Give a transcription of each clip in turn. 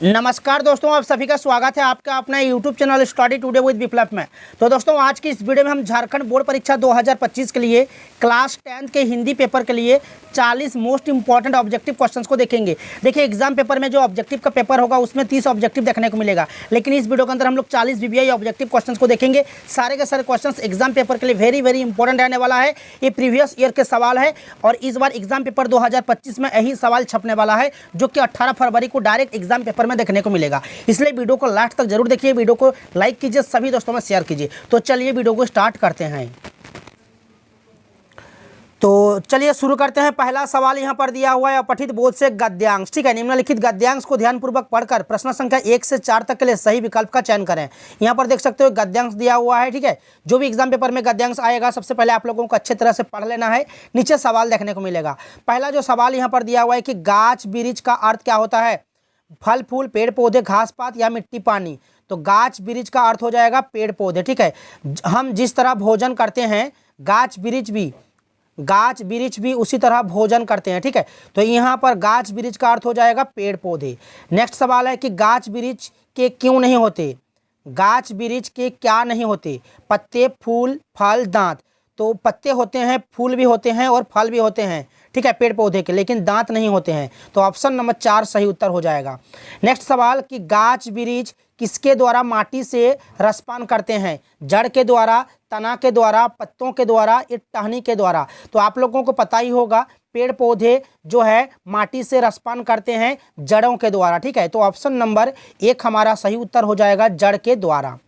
नमस्कार दोस्तों, आप सभी का स्वागत है आपका अपना YouTube channel study today with Viplav में। तो दोस्तों, आज की इस वीडियो में हम झारखंड बोर्ड परीक्षा 2025 के लिए क्लास 10 के हिंदी पेपर के लिए 40 मोस्ट इंपॉर्टेंट ऑब्जेक्टिव क्वेश्चंस को देखेंगे। देखिए, एग्जाम पेपर में जो ऑब्जेक्टिव का पेपर होगा उसमें 30 ऑब्जेक्टिव देखने को मिलेगा, लेकिन इस वीडियो के अंदर हम लोग 40 वीवीआई ऑब्जेक्टिव क्वेश्चन को देखेंगे। सारे के सारे क्वेश्चन एग्जाम पेपर के लिए वेरी इंपॉर्टेंट रहने वाला है। ये प्रीवियस ईयर के सवाल है और इस बार एग्जाम पेपर 2025 में यही सवाल छपने वाला है, जो कि 18 फरवरी को डायरेक्ट एग्जाम पेपर में देखने को मिलेगा। इसलिए वीडियो को लास्ट तक जरूर देखिए, वीडियो को लाइक कीजिए, सभी दोस्तों में शेयर कीजिए। तो चलिए वीडियो को स्टार्ट करते हैं। तो चलिए शुरू करते हैं। पहला सवाल यहाँ पर दिया हुआ है, अपठित बोध से गद्यांश। ठीक है, निम्नलिखित गद्यांश को ध्यानपूर्वक पढ़कर प्रश्न संख्या 1 से 4 तक के लिए सही विकल्प का चयन करें। यहाँ पर देख सकते हो गद्यांश दिया हुआ है। ठीक है, जो भी एग्जाम पेपर में गद्यांश आएगा सबसे पहले आप लोगों को अच्छे तरह से पढ़ लेना है। नीचे सवाल देखने को मिलेगा। पहला जो सवाल यहाँ पर दिया हुआ है कि गाछ बिरिछ का अर्थ क्या होता है? फल फूल, पेड़ पौधे, घास पात या मिट्टी पानी। तो गाछ बिरिछ का अर्थ हो जाएगा पेड़ पौधे। ठीक है, हम जिस तरह भोजन करते हैं गाछ बिरिछ भी उसी तरह भोजन करते हैं। ठीक है, तो यहाँ पर गाछ बिरिछ का अर्थ हो जाएगा पेड़ पौधे। नेक्स्ट सवाल है कि गाछ बिरिछ के क्यों नहीं होते? गाछ बिरिछ के क्या नहीं होते? पत्ते, फूल, फल, दांत। तो पत्ते होते हैं, फूल भी होते हैं और फल भी होते हैं। ठीक है, पेड़ पौधे के, लेकिन दांत नहीं होते हैं। तो ऑप्शन नंबर 4 सही उत्तर हो जाएगा। नेक्स्ट सवाल कि गाछ बिरिछ किसके द्वारा माटी से रसपान करते हैं? जड़ के द्वारा, तना के द्वारा, पत्तों के द्वारा या टहनी के द्वारा। तो आप लोगों को पता ही होगा पेड़ पौधे जो है माटी से रसपान करते हैं जड़ों के द्वारा। ठीक है, तो ऑप्शन नंबर 1 हमारा सही उत्तर हो जाएगा, जड़ के द्वारा।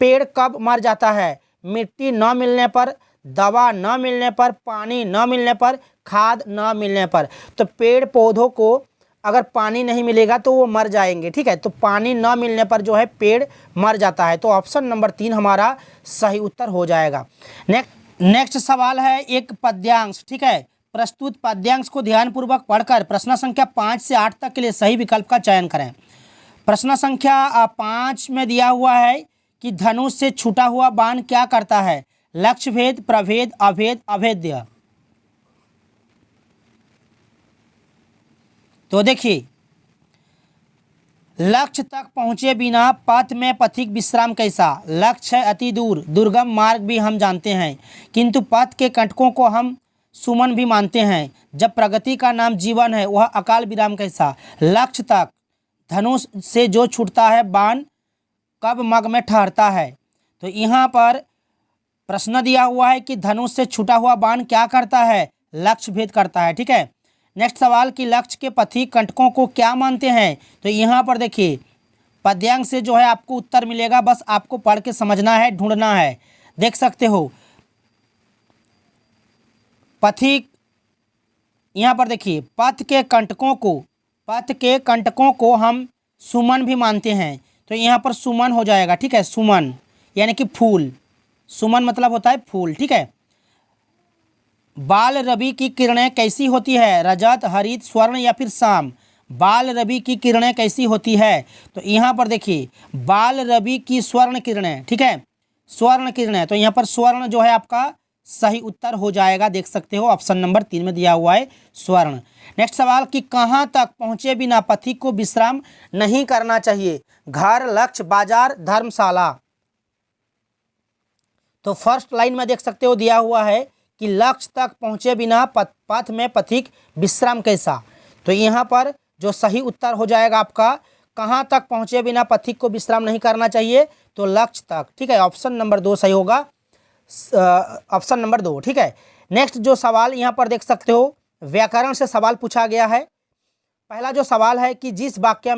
पेड़ कब मर जाता है? मिट्टी न मिलने पर, दवा न मिलने पर, पानी न मिलने पर, खाद न मिलने पर। तो पेड़ पौधों को अगर पानी नहीं मिलेगा तो वो मर जाएंगे। ठीक है, तो पानी न मिलने पर जो है पेड़ मर जाता है। तो ऑप्शन नंबर 3 हमारा सही उत्तर हो जाएगा। नेक्स्ट सवाल है एक पद्यांश। ठीक है, प्रस्तुत पद्यांश को ध्यानपूर्वक पढ़कर प्रश्न संख्या 5 से 8 तक के लिए सही विकल्प का चयन करें। प्रश्न संख्या 5 में दिया हुआ है कि धनुष से छूटा हुआ बाण क्या करता है? लक्ष्य भेद, प्रभेद, अभेद, अभेद्य। तो देखिए, लक्ष्य तक पहुंचे बिना पथ में पथिक विश्राम कैसा? लक्ष्य है अति दूर, दुर्गम मार्ग भी हम जानते हैं, किंतु पथ के कंटकों को हम सुमन भी मानते हैं। जब प्रगति का नाम जीवन है वह अकाल विराम कैसा? लक्ष्य तक धनुष से जो छूटता है बाण कब मग में ठहरता है? तो यहाँ पर प्रश्न दिया हुआ है कि धनुष से छूटा हुआ बाण क्या करता है? लक्ष्य भेद करता है। ठीक है, नेक्स्ट सवाल कि लक्ष्य के पथिक कंटकों को क्या मानते हैं? तो यहाँ पर देखिए पद्यांश से जो है आपको उत्तर मिलेगा, बस आपको पढ़ के समझना है, ढूंढना है। देख सकते हो पथिक, यहाँ पर देखिए पथ के कंटकों को हम सुमन भी मानते हैं। तो यहाँ पर सुमन हो जाएगा। ठीक है, सुमन यानी कि फूल, सुमन मतलब होता है फूल। ठीक है, बाल रवि की किरणें कैसी होती है? रजत, हरित, स्वर्ण या फिर शाम। बाल रवि की किरणें कैसी होती है? तो यहाँ पर देखिए बाल रवि की स्वर्ण किरणें। ठीक है, स्वर्ण किरणें, तो यहाँ पर स्वर्ण जो है आपका सही उत्तर हो जाएगा। देख सकते हो ऑप्शन नंबर 3 में दिया हुआ है स्वर्ण। नेक्स्ट सवाल कि कहाँ तक पहुँचे बिना पथिक को विश्राम नहीं करना चाहिए? घर, लक्ष्य, बाजार, धर्मशाला। तो फर्स्ट लाइन में देख सकते हो दिया हुआ है कि लक्ष्य तक पहुँचे बिना पथ में पथिक विश्राम कैसा? तो यहाँ पर जो सही उत्तर हो जाएगा आपका, कहाँ तक पहुँचे बिना पथिक को विश्राम नहीं करना चाहिए? तो लक्ष्य तक। ठीक है, ऑप्शन नंबर 2 सही होगा, ऑप्शन नंबर 2। ठीक है, नेक्स्ट जो सवाल यहाँ पर देख सकते हो व्याकरण से सवाल पूछा गया है। पहला जो सवाल है कि जिस वाक्य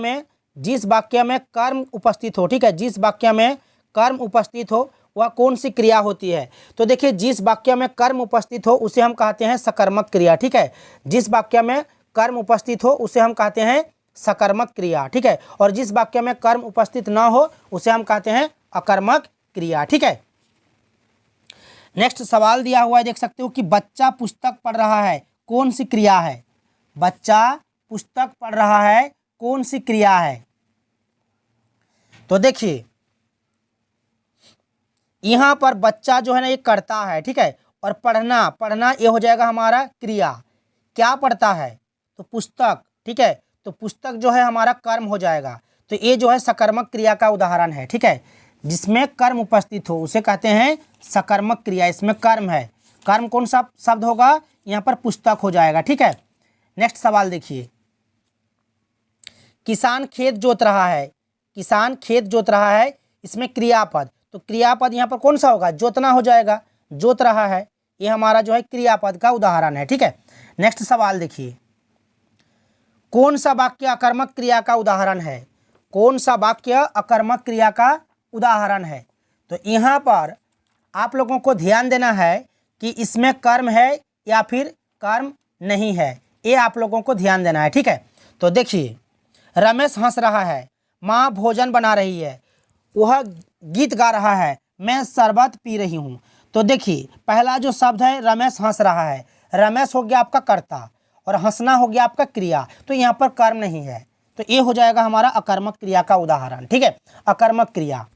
में कर्म उपस्थित हो। ठीक है, जिस वाक्य में कर्म उपस्थित हो वह कौन सी क्रिया होती है? तो देखिए जिस वाक्य में कर्म उपस्थित हो उसे हम कहते हैं सकर्मक क्रिया। ठीक है, जिस वाक्य में कर्म उपस्थित हो उसे हम कहते हैं सकर्मक क्रिया। ठीक है, और जिस वाक्य में कर्म उपस्थित ना हो उसे हम कहते हैं अकर्मक क्रिया। ठीक है, नेक्स्ट सवाल दिया हुआ है, देख सकते हो कि बच्चा पुस्तक पढ़ रहा है, कौन सी क्रिया है? बच्चा पुस्तक पढ़ रहा है, कौन सी क्रिया है? तो देखिए यहाँ पर बच्चा जो है ना ये करता है। ठीक है, और पढ़ना ये हो जाएगा हमारा क्रिया। क्या पढ़ता है? तो पुस्तक। ठीक है, तो पुस्तक जो है हमारा कर्म हो जाएगा। तो ये जो है सकर्मक क्रिया का उदाहरण है, ठीक है। जिसमें कर्म उपस्थित हो उसे कहते हैं सकर्मक क्रिया। इसमें कर्म है, कर्म कौन सा शब्द होगा, यहाँ पर पुस्तक हो जाएगा, ठीक है। नेक्स्ट सवाल देखिए, किसान खेत जोत रहा है, किसान खेत जोत रहा है, इसमें क्रियापद, तो क्रियापद यहाँ पर कौन सा होगा, जोतना हो जाएगा, जोत रहा है, ये हमारा जो है क्रियापद का उदाहरण है, ठीक है। नेक्स्ट सवाल देखिए, कौन सा वाक्य अकर्मक क्रिया का उदाहरण है, कौन सा वाक्य अकर्मक क्रिया का उदाहरण है। तो यहाँ पर आप लोगों को ध्यान देना है कि इसमें कर्म है या फिर कर्म नहीं है, ये आप लोगों को ध्यान देना है, ठीक है। तो देखिए, रमेश हंस रहा है, माँ भोजन बना रही है, वह गीत गा रहा है, मैं शरबत पी रही हूँ। तो देखिए, पहला जो शब्द है रमेश हंस रहा है, रमेश हो गया आपका कर्ता और हंसना हो गया आपका क्रिया, तो यहाँ पर कर्म नहीं है, तो ये हो जाएगा हमारा अकर्मक क्रिया का उदाहरण, ठीक है। अकर्मक क्रिया,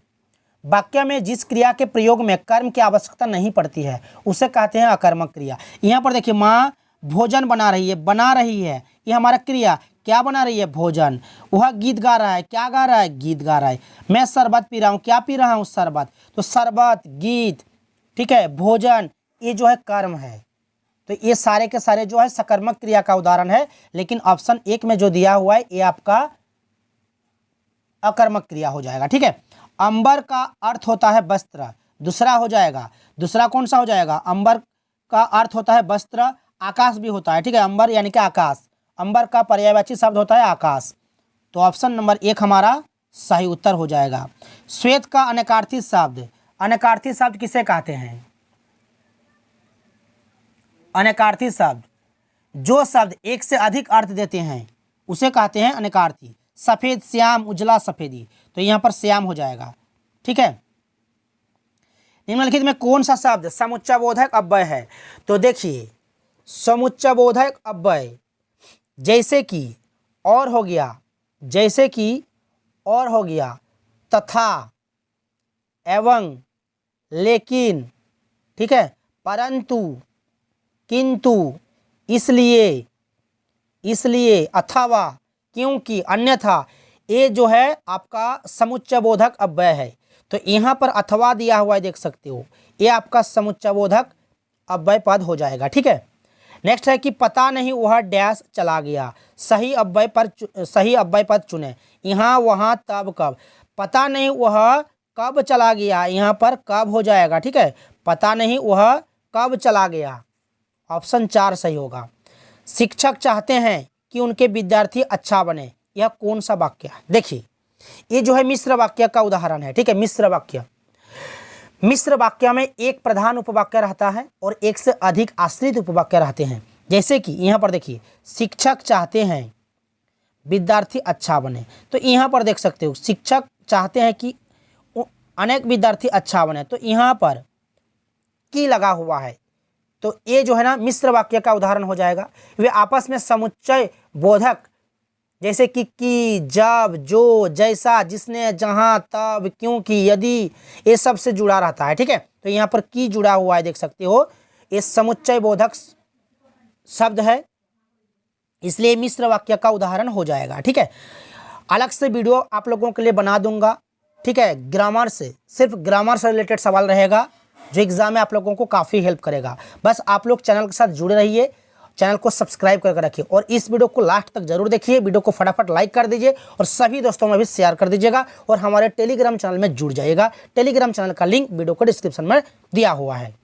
वाक्य में जिस क्रिया के प्रयोग में कर्म की आवश्यकता नहीं पड़ती है उसे कहते हैं अकर्मक क्रिया। यहाँ पर देखिए, माँ भोजन बना रही है, ये हमारा क्रिया, क्या बना रही है, भोजन। वह गीत गा रहा है, क्या गा रहा है, गीत गा रहा है। मैं शरबत पी रहा हूँ, क्या पी रहा हूँ, शरबत। तो शरबत, गीत, ठीक है, भोजन, ये जो है कर्म है। तो ये सारे के सारे जो है सकर्मक क्रिया का उदाहरण है, लेकिन ऑप्शन 1 में जो दिया हुआ है ये आपका अकर्मक क्रिया हो जाएगा, ठीक है। अंबर का अर्थ होता है वस्त्र, दूसरा हो जाएगा, दूसरा कौन सा हो जाएगा, अंबर का अर्थ होता है वस्त्र, आकाश भी होता है, ठीक है। अंबर यानी कि आकाश, अंबर का पर्यायवाची शब्द होता है आकाश, तो ऑप्शन नंबर 1 हमारा सही उत्तर हो जाएगा। श्वेत का अनेकार्थी शब्द, अनेकार्थी शब्द किसे कहते हैं, अनेकार्थी शब्द, जो शब्द एक से अधिक अर्थ देते हैं उसे कहते हैं अनेकार्थी। सफ़ेद, श्याम, उजला, सफ़ेदी, तो यहाँ पर श्याम हो जाएगा, ठीक है। निम्नलिखित में कौन सा शब्द समुच्चयबोधक अव्यय है। तो देखिए, समुच्चयबोधक अव्यय जैसे कि और हो गया, जैसे कि और हो गया, तथा, एवं, लेकिन, ठीक है, परंतु, किंतु, इसलिए, इसलिए, अथवा, क्योंकि, अन्यथा, ये जो है आपका समुच्चयबोधक अव्यय है। तो यहाँ पर अथवा दिया हुआ है, देख सकते हो, ये आपका समुच्चयबोधक अव्यय पद हो जाएगा, ठीक है। नेक्स्ट है कि पता नहीं वह डैश चला गया, सही अव्यय पद चुने, यहाँ, वहाँ, तब, कब। पता नहीं वह कब चला गया, यहाँ पर कब हो जाएगा, ठीक है। पता नहीं वह कब चला गया, ऑप्शन 4 सही होगा। शिक्षक चाहते हैं कि उनके विद्यार्थी अच्छा बने, यह कौन सा वाक्य है। देखिए, ये जो है मिश्र वाक्य का उदाहरण है, ठीक है। मिश्र वाक्य, मिश्र वाक्य में एक प्रधान उपवाक्य रहता है और एक से अधिक आश्रित उपवाक्य रहते हैं। जैसे कि यहाँ पर देखिए, शिक्षक चाहते हैं विद्यार्थी अच्छा बने, तो यहाँ पर देख सकते हो, शिक्षक चाहते हैं कि अनेक विद्यार्थी अच्छा बने, तो यहाँ पर की लगा हुआ है, तो ये जो है ना मिश्र वाक्य का उदाहरण हो जाएगा। वे आपस में समुच्चय बोधक, जैसे कि, जब, जो, जैसा, जिसने, जहाँ, तब, क्योंकि, यदि, ये सब से जुड़ा रहता है, ठीक है। तो यहाँ पर की जुड़ा हुआ है, देख सकते हो, ये समुच्चय बोधक शब्द है, इसलिए मिश्र वाक्य का उदाहरण हो जाएगा, ठीक है। अलग से वीडियो आप लोगों के लिए बना दूंगा, ठीक है। ग्रामर से, सिर्फ ग्रामर से रिलेटेड सवाल रहेगा जो एग्जाम में आप लोगों को काफ़ी हेल्प करेगा। बस आप लोग चैनल के साथ जुड़े रहिए, चैनल को सब्सक्राइब करके रखिए और इस वीडियो को लास्ट तक जरूर देखिए। वीडियो को फटाफट लाइक कर दीजिए और सभी दोस्तों में भी शेयर कर दीजिएगा और हमारे टेलीग्राम चैनल में जुड़ जाइएगा। टेलीग्राम चैनल का लिंक वीडियो को डिस्क्रिप्शन में दिया हुआ है।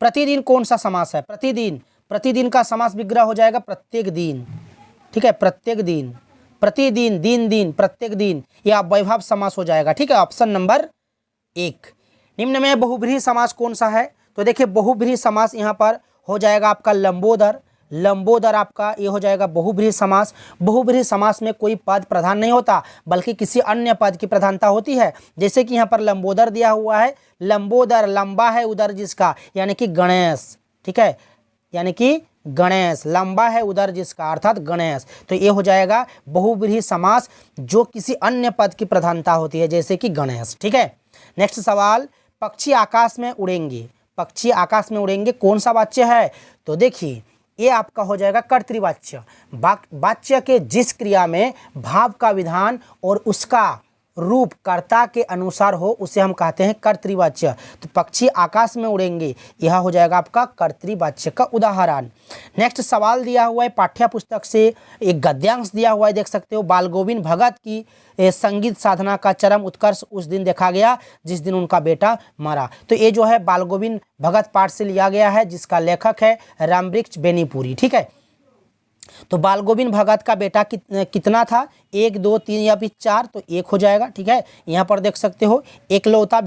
प्रतिदिन कौन सा समास है, प्रतिदिन, प्रतिदिन का समास विग्रह हो जाएगा प्रत्येक दिन, ठीक है। प्रत्येक दिन, प्रतिदिन, दिन, दिन, प्रत्येक दिन, यह वैभव समास हो जाएगा, ठीक है। Option number 1। निम्न में बहुब्रीहि समास कौन सा है। तो देखिए, बहुब्रीहि समास यहाँ पर हो जाएगा आपका लंबोदर, लंबोदर आपका ये हो जाएगा बहुब्रीहि समास। बहुब्रीहि समास में कोई पद प्रधान नहीं होता बल्कि किसी अन्य पद की प्रधानता होती है। जैसे कि यहाँ पर लंबोदर दिया हुआ है, लंबोदर, लंबा है उदर जिसका, यानी कि गणेश, ठीक है, यानी कि गणेश, लंबा है उदर जिसका अर्थात गणेश। तो ये हो जाएगा बहुब्रीहि समास जो किसी अन्य पद की प्रधानता होती है, जैसे कि गणेश, ठीक है। नेक्स्ट सवाल, पक्षी आकाश में उड़ेंगे, पक्षी आकाश में उड़ेंगे कौन सा वाच्य है। तो देखिए, ये आपका हो जाएगा कर्तृवाच्य। वाच्य के जिस क्रिया में भाव का विधान और उसका रूप कर्ता के अनुसार हो उसे हम कहते हैं कर्तृवाच्य। तो पक्षी आकाश में उड़ेंगे, यह हो जाएगा आपका कर्तृवाच्य का उदाहरण। नेक्स्ट सवाल दिया हुआ है पाठ्य पुस्तक से, एक गद्यांश दिया हुआ है, देख सकते हो। बाल गोविंद भगत की संगीत साधना का चरम उत्कर्ष उस दिन देखा गया जिस दिन उनका बेटा मरा। तो ये जो है बाल गोविंद भगत पाठ से लिया गया है, जिसका लेखक है रामवृक्ष बेनीपुरी। ठीक है, तो बाल गोविंद भगत का बेटा कितना था, 1 2 3 या फिर 4, तो 1 हो जाएगा। ठीक है, यहाँ पर देख सकते हो एकलौता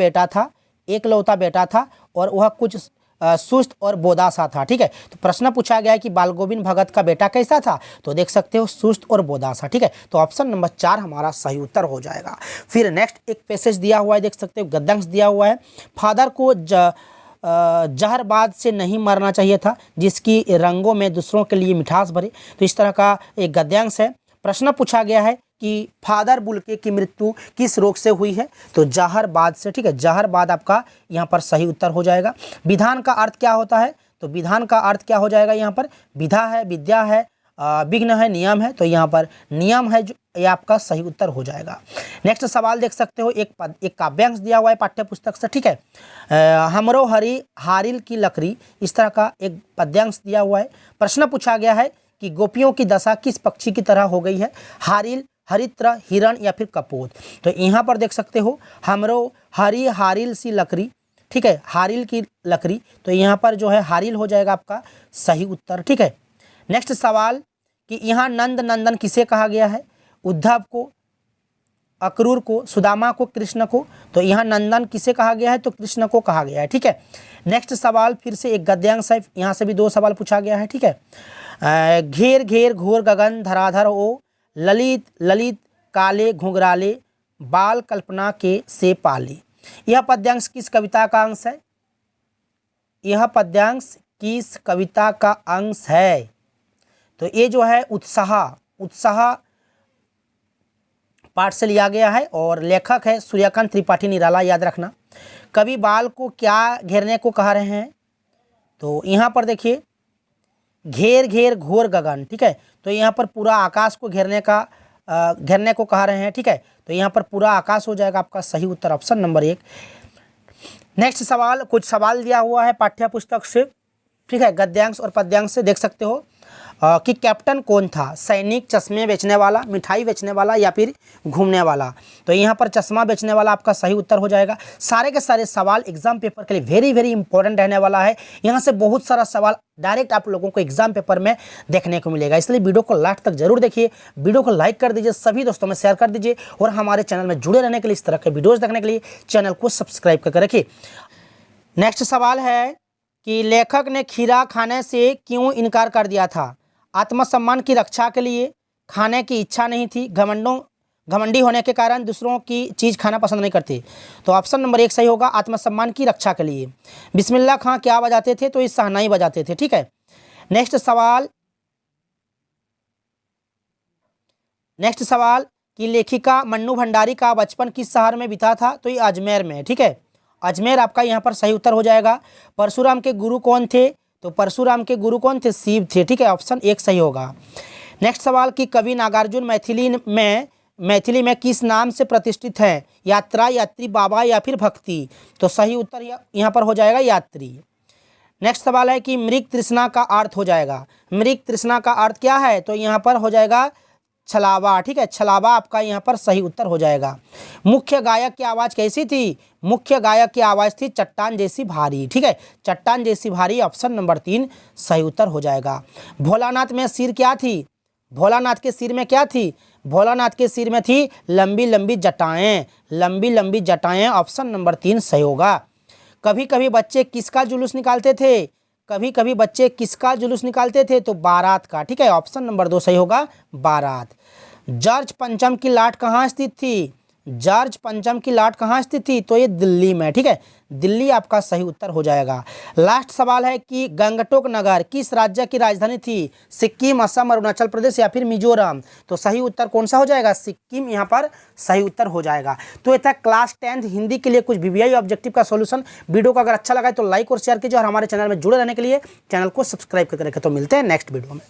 बेटा था और वह कुछ सुस्त और बोदा सा था। ठीक है, तो प्रश्न पूछा गया है कि बाल गोविंद भगत का बेटा कैसा था, तो देख सकते हो सुस्त और बोदा सा। ठीक है, तो ऑप्शन नंबर 4 हमारा सही उत्तर हो जाएगा। फिर नेक्स्ट एक पैसेज दिया हुआ है, देख सकते हो गद्यांश दिया हुआ है। फादर को जहरबाद से नहीं मरना चाहिए था, जिसकी रंगों में दूसरों के लिए मिठास भरे। तो इस तरह का एक गद्यांश है। प्रश्न पूछा गया है कि फादर बुल्के की मृत्यु किस रोग से हुई है, तो जहरबाद से। ठीक है, जहरबाद आपका यहाँ पर सही उत्तर हो जाएगा। विधान का अर्थ क्या होता है, तो विधान का अर्थ क्या हो जाएगा, यहाँ पर विधा है, विद्या है, विघ्न है, नियम है, तो यहाँ पर नियम है, जो ये आपका सही उत्तर हो जाएगा। नेक्स्ट सवाल देख सकते हो, एक काव्यांश दिया हुआ है पाठ्य पुस्तक से। ठीक है, हमरो हरी हारिल की लकड़ी, इस तरह का एक पद्यांश दिया हुआ है। प्रश्न पूछा गया है कि गोपियों की दशा किस पक्षी की तरह हो गई है, हारिल, हरित्र, हिरण या फिर कपोत। तो यहाँ पर देख सकते हो हमरो हरी हारिल सी लकड़ी। ठीक है, हारिल की लकड़ी, तो यहाँ पर जो है हारिल हो जाएगा आपका सही उत्तर। ठीक है, नेक्स्ट सवाल कि यहाँ नंद नंदन किसे कहा गया है, उद्धव को, अक्रूर को, सुदामा को, कृष्ण को। तो यहाँ नंदन किसे कहा गया है, तो कृष्ण को कहा गया है। ठीक है, नेक्स्ट सवाल फिर से एक गद्यांश है, यहाँ से भी 2 सवाल पूछा गया है। ठीक है, घेर घेर घोर गगन धराधर ओ, ललित ललित काले घुंघराले, बाल कल्पना के से पाले। यह पद्यांश किस कविता का अंश है, यह पद्यांश किस कविता का अंश है, तो ये जो है उत्साह पाठ से लिया गया है और लेखक है सूर्यकांत त्रिपाठी निराला, याद रखना। कवि बाल को क्या घेरने को कह रहे हैं, तो यहाँ पर देखिए घेर घेर घोर गगन। ठीक है, तो यहाँ पर पूरा आकाश को घेरने को कह रहे हैं। ठीक है, तो यहाँ पर पूरा आकाश हो जाएगा आपका सही उत्तर, ऑप्शन नंबर 1। नेक्स्ट सवाल, कुछ सवाल दिया हुआ है पाठ्य पुस्तक से। ठीक है, गद्यांश और पद्यांश से देख सकते हो कि कैप्टन कौन था, सैनिक, चश्मे बेचने वाला, मिठाई बेचने वाला या फिर घूमने वाला। तो यहाँ पर चश्मा बेचने वाला आपका सही उत्तर हो जाएगा। सारे के सारे सवाल एग्जाम पेपर के लिए वेरी वेरी इंपॉर्टेंट रहने वाला है। यहाँ से बहुत सारा सवाल डायरेक्ट आप लोगों को एग्जाम पेपर में देखने को मिलेगा, इसलिए वीडियो को लास्ट तक जरूर देखिए। वीडियो को लाइक कर दीजिए, सभी दोस्तों में शेयर कर दीजिए और हमारे चैनल में जुड़े रहने के लिए, इस तरह के वीडियोज़ देखने के लिए चैनल को सब्सक्राइब करके रखिए। नेक्स्ट सवाल है कि लेखक ने खीरा खाने से क्यों इनकार कर दिया था, आत्मसम्मान की रक्षा के लिए, खाने की इच्छा नहीं थी, घमंडी होने के कारण दूसरों की चीज़ खाना पसंद नहीं करते। तो ऑप्शन नंबर 1 सही होगा, आत्मसम्मान की रक्षा के लिए। बिस्मिल्लाह खां क्या बजाते थे, तो इस शहनाई बजाते थे। ठीक है, नेक्स्ट सवाल कि लेखिका मन्नू भंडारी का बचपन किस शहर में बीता था, तो ये अजमेर में। ठीक है, अजमेर आपका यहाँ पर सही उत्तर हो जाएगा। परशुराम के गुरु कौन थे, तो परशुराम के गुरु कौन थे, शिव थे। ठीक है, ऑप्शन 1 सही होगा। नेक्स्ट सवाल कि कवि नागार्जुन मैथिली में किस नाम से प्रतिष्ठित है, यात्रा, यात्री, बाबा या फिर भक्ति। तो सही उत्तर यहाँ पर हो जाएगा यात्री। नेक्स्ट सवाल है कि मृग तृष्णा का अर्थ हो जाएगा, मृग तृष्णा का अर्थ क्या है, तो यहाँ पर हो जाएगा छलावा। ठीक है, छलावा आपका यहाँ पर सही उत्तर हो जाएगा। मुख्य गायक की आवाज़ कैसी थी, मुख्य गायक की आवाज़ थी चट्टान जैसी भारी। ठीक है, चट्टान जैसी भारी, ऑप्शन नंबर 3 सही उत्तर हो जाएगा। भोलानाथ में सिर क्या थी, भोलानाथ के सिर में क्या थी, भोलानाथ के सिर में थी लंबी लंबी जटाएं, लंबी लंबी जटाएं, ऑप्शन नंबर 3 सही होगा। कभी कभी बच्चे किसका जुलूस निकालते थे, कभी कभी बच्चे किसका जुलूस निकालते थे, तो बारात का। ठीक है, ऑप्शन नंबर 2 सही होगा, बारात। जॉर्ज पंचम की लाट कहाँ स्थित थी, जॉर्ज पंचम की लाट कहाँ स्थित थी, तो ये दिल्ली में। ठीक है, दिल्ली आपका सही उत्तर हो जाएगा। लास्ट सवाल है कि गंगटोक नगर किस राज्य की राजधानी थी? सिक्किम, असम, अरुणाचल प्रदेश या फिर मिजोरम? तो सही उत्तर कौन सा हो जाएगा? सिक्किम यहाँ पर सही उत्तर हो जाएगा। तो ये था क्लास 10th हिंदी के लिए कुछ वीवीआई ऑब्जेक्टिव का सॉल्यूशन। वीडियो को अगर अच्छा लगा है तो लाइक और शेयर कीजिए और हमारे चैनल में जुड़े रहने के लिए चैनल को सब्सक्राइब करके रखें। तो मिलते हैं नेक्स्ट वीडियो में।